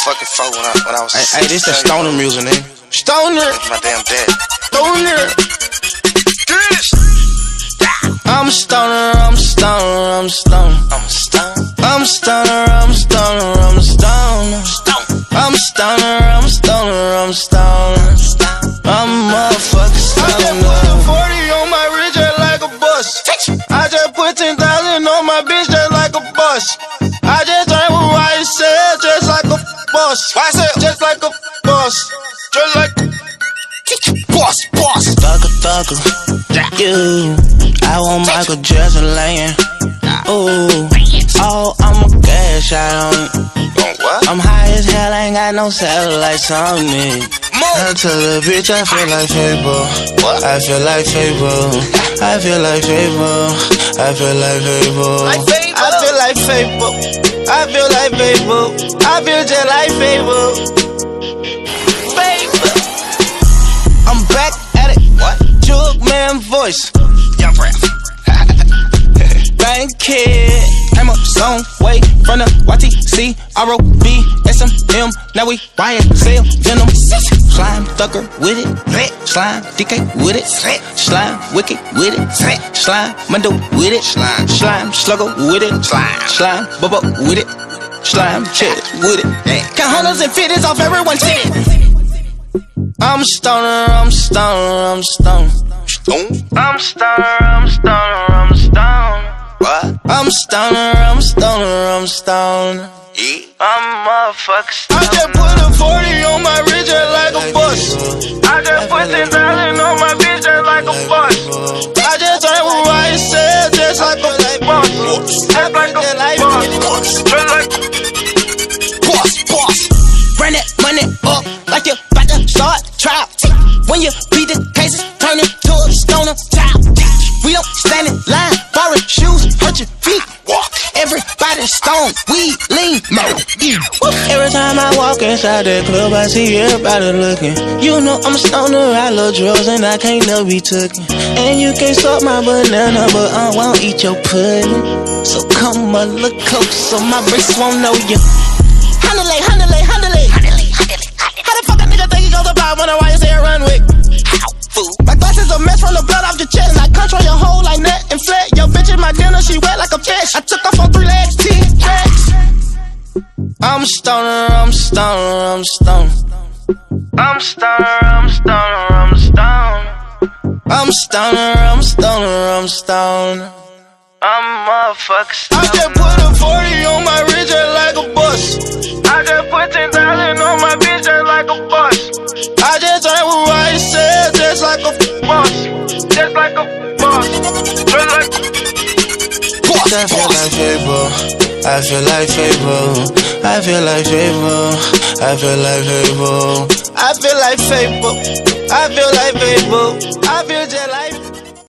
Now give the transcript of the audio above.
fucking folk when I was. Hey, this that stoner music, nigga. Stoner. That's my damn dad. Stoner. I'm a stoner, I'm a stoner, I'm a stoner. I'm a stone. I'm a stoner, I'm a stoner, I'm a stoner. I'm a stoner, I'm a stoner, I'm a stoner. I'm a motherfucking stoner. I just put a 40 on my wrist just like a bus. I just put 10,000 on my bitch just like a bus. I just drank with white said just like a boss. Just like a boss. Just like boss. Thugger. You. I want Michael Jackson laying. Ooh. Oh, I'm a cash out on it. What? I'm high as hell, ain't got no satellites on me. I tell the bitch I feel like Fable. What? I feel like Fable. I feel like Fable. I feel like Fable. Like Fable. I feel like Fable. I feel like Fable. I feel just like Fable. Fable. I'm back at it. What? Jug man voice. Young rap. Bank kid. Came up some way from the YTC, ROB, SMM. Now we YSL Venom. Slime thugger with it. Slime DK with it. Slime wicked with it. Slime Mundo with it. Slime slugger with it. Slime bubba with it. Slime chest with it. Count hundreds and fifties off everyone's titty. I'm a stoner, I'm a stoner, I'm a stoner. I'm a stoner, I'm a stoner, I'm a stoner. What? I'm a stoner, I'm a stoner, I'm a stoner. Yeah. I'm a motherfucker stoner. I just put a 40 on my wrist just like a bus. I just put 10,000 on my bitch just like a bus. I just drank with white said just like a boss. Just like a boss. Just like boss. Bring that money up like you about to start trial. When you beat the cases, turn it to a stoner child. We don't stand in line, borrow shoes, hurt your feet. Walk. Everybody stone, we lean, murder. Every time I walk inside that club, I see everybody looking. You know I'm a stoner, I love drugs and I can't never be taken. And you can't suck my banana, but I won't eat your pudding. So come a little close so my wrist won't know you. Handle it. How the fuck a nigga think he goes about when I why you say run with? My glasses a mess from the blood off your chest. I control your whole like net and flat. Yo, bitch in my dinner, she wet like a fish. I took off on 3 legs, 10 tracks. I'm a stoner, I'm a stoner, I'm a stoner. I'm a stoner, I'm a stoner, I'm a stoner. I'm a stoner, I'm a stoner, I'm a stoner. I'm a motherfucker stoner. I just put a 40 on my wrist just like a bus. I just put 10,000 on my bitch just like a bus. I just drank with white said just like a boss. Just like a boss. Just like boss. I feel like Fable. I feel like Fable. I feel like Fable. I feel like Fable. I feel like Fable. I feel like Fable. I feel just like